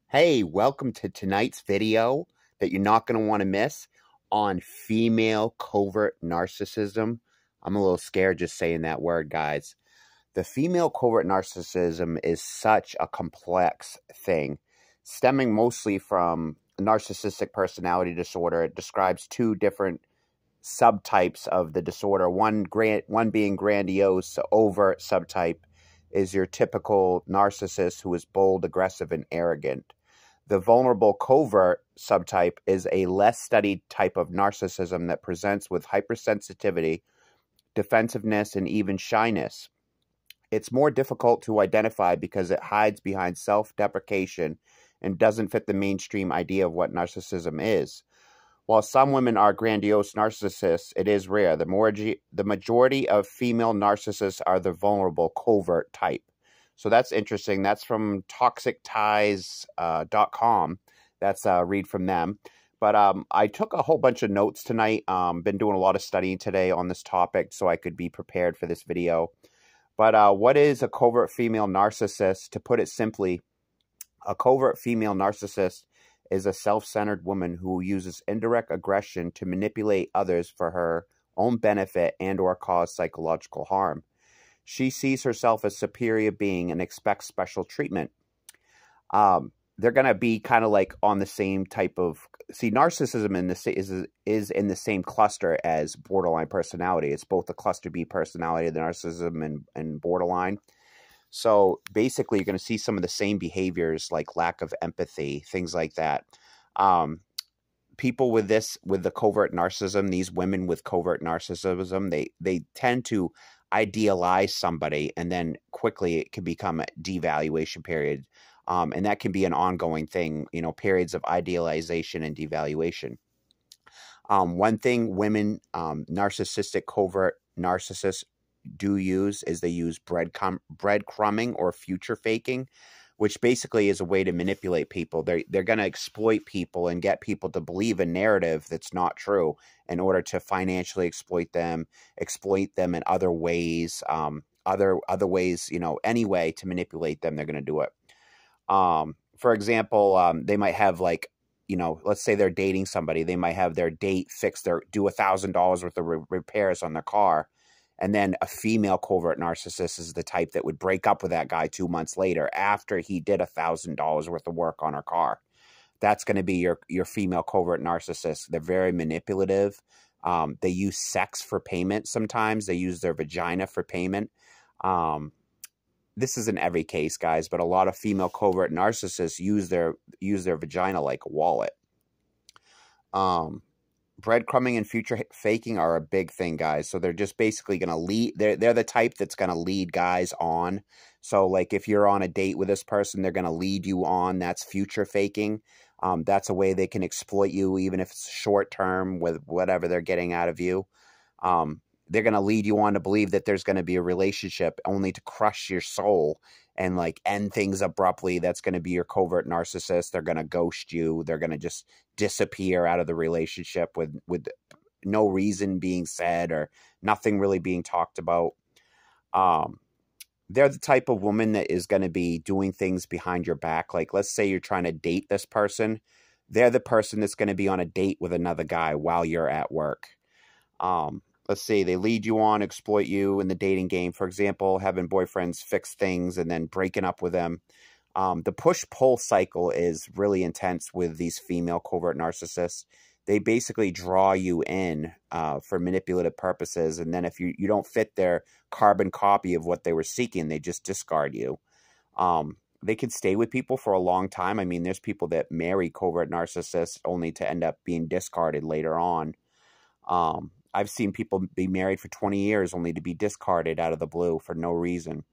Hey, welcome to tonight's video that you're not going to want to miss on female covert narcissism. I'm a little scared just saying that word, guys. The female covert narcissism is such a complex thing, stemming mostly from narcissistic personality disorder. It describes two different subtypes of the disorder. One being grandiose, overt subtype is your typical narcissist who is bold, aggressive, and arrogant. The vulnerable covert subtype is a less studied type of narcissism that presents with hypersensitivity, defensiveness, and even shyness. It's more difficult to identify because it hides behind self-deprecation and doesn't fit the mainstream idea of what narcissism is. While some women are grandiose narcissists, it is rare. The majority of female narcissists are the vulnerable covert type. So that's interesting. That's from toxicties.com. That's a read from them. But I took a whole bunch of notes tonight. Been doing a lot of studying today on this topic so I could be prepared for this video. But what is a covert female narcissist? To put it simply, a covert female narcissist is a self-centered woman who uses indirect aggression to manipulate others for her own benefit and or cause psychological harm. She sees herself as superior being and expects special treatment. They're going to be kind of like on the same type of... See, narcissism is in the same cluster as borderline personality. It's both the cluster B personality, the narcissism, and borderline. So basically, you're going to see some of the same behaviors like lack of empathy, things like that. People with the covert narcissism, these women with covert narcissism, they tend to idealize somebody, and then quickly it can become a devaluation period. And that can be an ongoing thing, periods of idealization and devaluation. One thing women, narcissistic covert narcissists do use is they use breadcrumbing or future faking, which basically is a way to manipulate people. They're going to exploit people and get people to believe a narrative that's not true in order to financially exploit them in other ways, other ways, any way to manipulate them, they're going to do it. For example, they might have let's say they're dating somebody. They might have their date do $1,000 worth of repairs on their car. And then a female covert narcissist is the type that would break up with that guy 2 months later after he did $1,000 worth of work on her car. That's going to be your female covert narcissist. They're very manipulative. They use sex for payment sometimes. They use their vagina for payment. This isn't every case, guys, but a lot of female covert narcissists use their vagina like a wallet. Breadcrumbing and future faking are a big thing, guys. So they're just basically going to lead. They're the type that's going to lead guys on. So like if you're on a date with this person, they're going to lead you on. That's future faking. That's a way they can exploit you, even if it's short term with whatever they're getting out of you. They're going to lead you on to believe that there's going to be a relationship only to crush your soul and like end things abruptly. That's going to be your covert narcissist. They're going to ghost you. They're going to just disappear out of the relationship with no reason being said or nothing really being talked about. They're the type of woman that is going to be doing things behind your back. Like, let's say you're trying to date this person. They're the person that's going to be on a date with another guy while you're at work. Let's see, they lead you on, exploit you in the dating game. For example, having boyfriends fix things and then breaking up with them. The push-pull cycle is really intense with these female covert narcissists. They basically draw you in for manipulative purposes. And then if you don't fit their carbon copy of what they were seeking, they just discard you. They can stay with people for a long time. I mean, there's people that marry covert narcissists only to end up being discarded later on. I've seen people be married for 20 years only to be discarded out of the blue for no reason.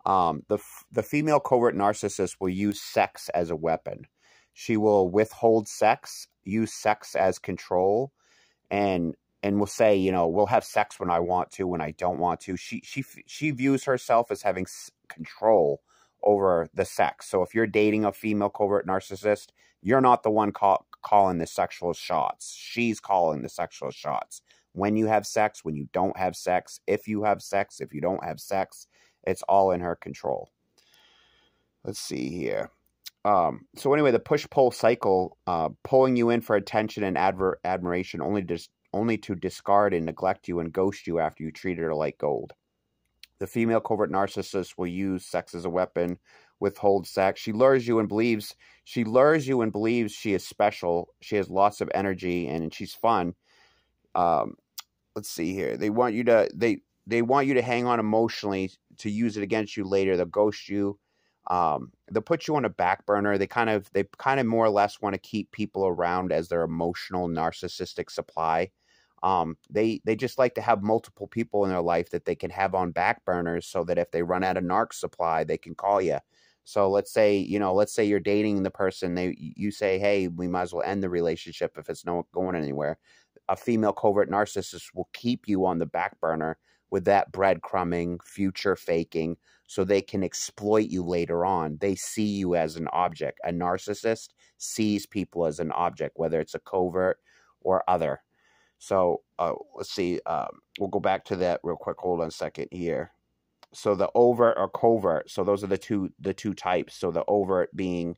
The female covert narcissist will use sex as a weapon. She will withhold sex, use sex as control, and will say, we'll have sex when I want to, when I don't want to. She views herself as having control over the sex. So if you're dating a female covert narcissist, you're not the one calling the sexual shots. She's calling the sexual shots. When you have sex, when you don't have sex, if you have sex, if you don't have sex, it's all in her control. Let's see here. So anyway, the push-pull cycle, pulling you in for attention and admiration, only to discard and neglect you and ghost you after you treated her like gold. The female covert narcissist will use sex as a weapon, withhold sex. She lures you and believes she is special. She has lots of energy and she's fun. Let's see here. They want you to hang on emotionally to use it against you later. They'll ghost you. They'll put you on a back burner. They kind of more or less want to keep people around as their emotional narcissistic supply. They just like to have multiple people in their life that they can have on back burners so that if they run out of narc supply, they can call you. So let's say you're dating the person, you say, hey, we might as well end the relationship if it's not going anywhere. A female covert narcissist will keep you on the back burner with that breadcrumbing, future faking, so they can exploit you later on. They see you as an object. A narcissist sees people as an object, whether it's a covert or other. So let's see. We'll go back to that real quick. Hold on a second here. So the overt or covert. So those are the two types. So the overt being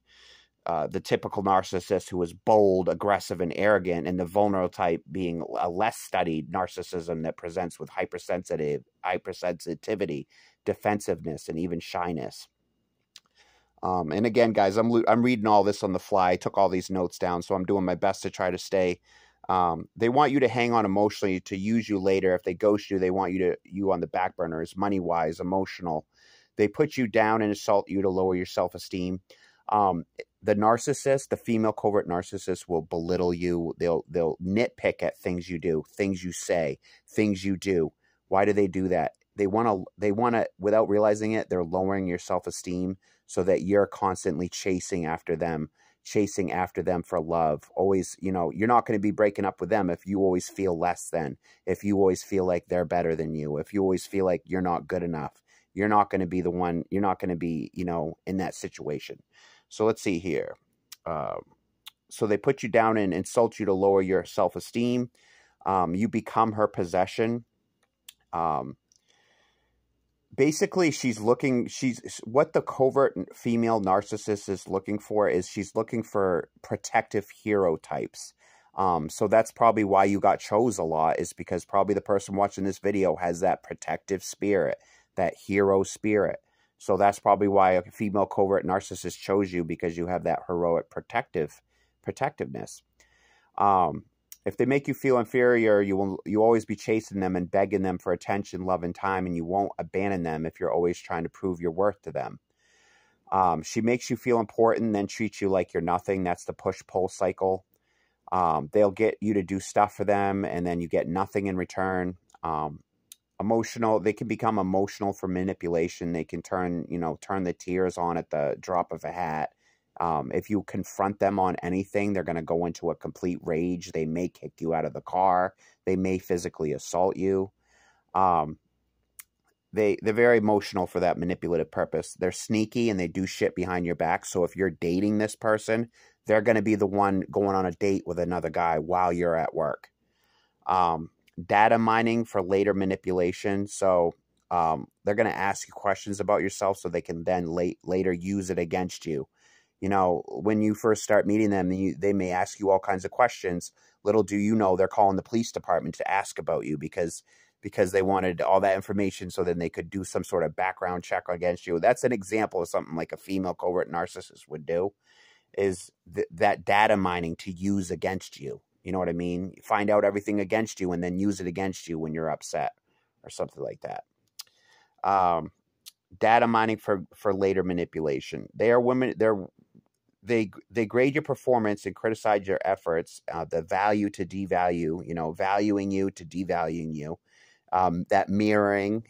the typical narcissist who is bold, aggressive, and arrogant, and the vulnerable type being a less studied narcissism that presents with hypersensitivity, defensiveness, and even shyness. And again, guys, I'm reading all this on the fly. I took all these notes down, so I'm doing my best to try to stay. They want you to hang on emotionally to use you later. If they ghost you, they want you on the back burners, money-wise, emotional. They put you down and insult you to lower your self-esteem. The narcissist, the female covert narcissist, will belittle you. They'll nitpick at things you do, things you say, things you do. Why do they do that? They want to, without realizing it, they're lowering your self-esteem so that you're constantly chasing after them for love. Always, you're not going to be breaking up with them if you always feel less than, if you always feel like they're better than you, if you always feel like you're not good enough. You're not going to be the one, you're not going to be, in that situation. So let's see here. So they put you down and insult you to lower your self-esteem. You become her possession. Basically, what the covert female narcissist is looking for is she's looking for protective hero types. So that's probably why you got chose a lot, is because probably the person watching this video has that protective spirit, that hero spirit. So that's probably why a female covert narcissist chose you, because you have that heroic protectiveness. If they make you feel inferior, you always be chasing them and begging them for attention, love, and time, and you won't abandon them if you're always trying to prove your worth to them. She makes you feel important, then treats you like you're nothing. That's the push-pull cycle. They'll get you to do stuff for them, and then you get nothing in return. Emotional, they can become emotional for manipulation. They can turn the tears on at the drop of a hat. If you confront them on anything, they're going to go into a complete rage. They may kick you out of the car. They may physically assault you. They're very emotional for that manipulative purpose. They're sneaky and they do shit behind your back. So if you're dating this person, they're going to be the one going on a date with another guy while you're at work. Data mining for later manipulation. So they're going to ask you questions about yourself so they can then later use it against you. When you first start meeting them, they may ask you all kinds of questions. Little do you know, they're calling the police department to ask about you because they wanted all that information so then they could do some sort of background check against you. That's an example of something like a female covert narcissist would do, is that data mining to use against you. You know what I mean? Find out everything against you and then use it against you when you're upset or something like that. Data mining for later manipulation. They are women. They grade your performance and criticize your efforts. The value to devalue. Valuing you to devaluing you. That mirroring.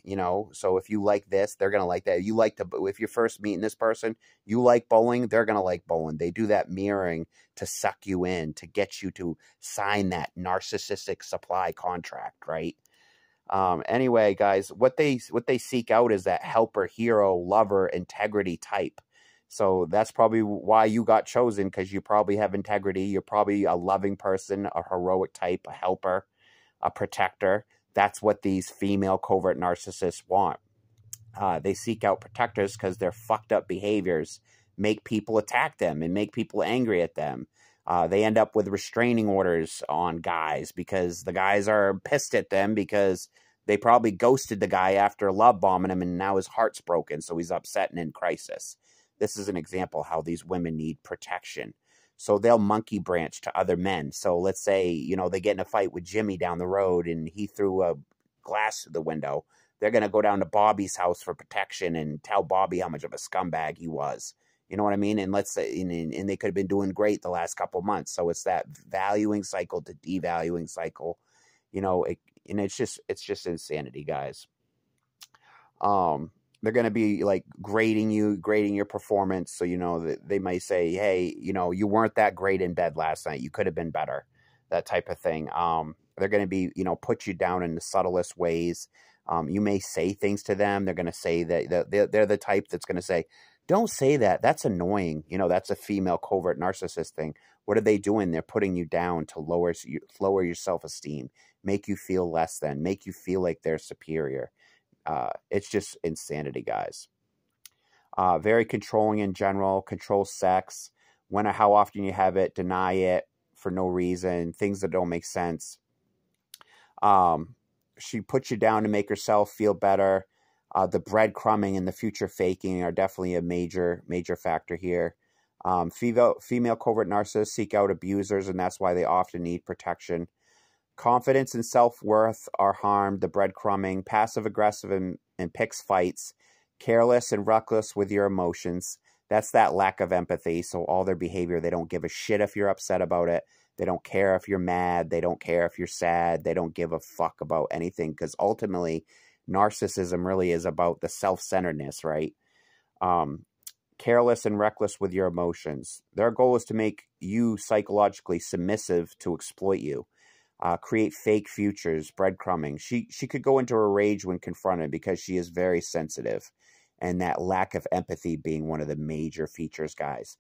So if you like this, they're gonna like that. If you're first meeting this person, you like bowling, they're gonna like bowling. They do that mirroring to suck you in, to get you to sign that narcissistic supply contract, right? Anyway, guys, what they seek out is that helper, hero, lover, integrity type. So that's probably why you got chosen, because you probably have integrity. You're probably a loving person, a heroic type, a helper, a protector. That's what these female covert narcissists want. They seek out protectors because their fucked up behaviors make people attack them and make people angry at them. They end up with restraining orders on guys because the guys are pissed at them because they probably ghosted the guy after love bombing him, and now his heart's broken, so he's upset and in crisis. This is an example how these women need protection. So they'll monkey branch to other men. So let's say, you know, they get in a fight with Jimmy down the road and he threw a glass through the window. They're going to go down to Bobby's house for protection and tell Bobby how much of a scumbag he was. You know what I mean? And let's say, and they could have been doing great the last couple months. So it's that valuing cycle to devaluing cycle, you know, and it's just insanity, guys. They're going to be like grading your performance. So, you know, they might say, hey, you know, you weren't that great in bed last night. You could have been better, that type of thing. They're going to be, you know, put you down in the subtlest ways. You may say things to them. They're going to say that they're the type that's going to say, don't say that. That's annoying. You know, that's a female covert narcissist thing. What are they doing? They're putting you down to lower your self-esteem, make you feel less than, make you feel like they're superior. It's just insanity, guys. Very controlling in general, control sex, when or how often you have it, deny it for no reason, things that don't make sense. She puts you down to make herself feel better. The breadcrumbing and the future faking are definitely a major factor here. Female covert narcissists seek out abusers, and that's why they often need protection. Confidence and self-worth are harmed, the breadcrumbing, passive-aggressive and picks fights, careless and reckless with your emotions. That's that lack of empathy. So all their behavior, they don't give a shit if you're upset about it. They don't care if you're mad. They don't care if you're sad. They don't give a fuck about anything, because ultimately, narcissism really is about the self-centeredness, right? Careless and reckless with your emotions. Their goal is to make you psychologically submissive to exploit you. Create fake futures, breadcrumbing. She could go into a rage when confronted because she is very sensitive, and that lack of empathy being one of the major features, guys.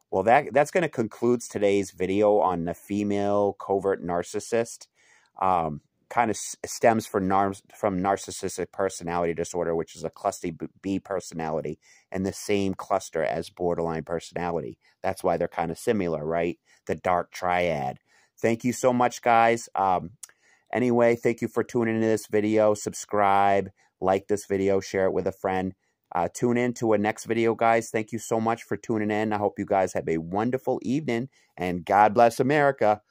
Well, that's going to conclude today's video on the female covert narcissist. Kind of stems from narcissistic personality disorder, which is a cluster B personality, and the same cluster as borderline personality. That's why they're kind of similar, right? The dark triad. Thank you so much, guys. Anyway, thank you for tuning into this video. Subscribe, like this video, share it with a friend. Tune in to a next video, guys. Thank you so much for tuning in. I hope you guys have a wonderful evening, and God bless America.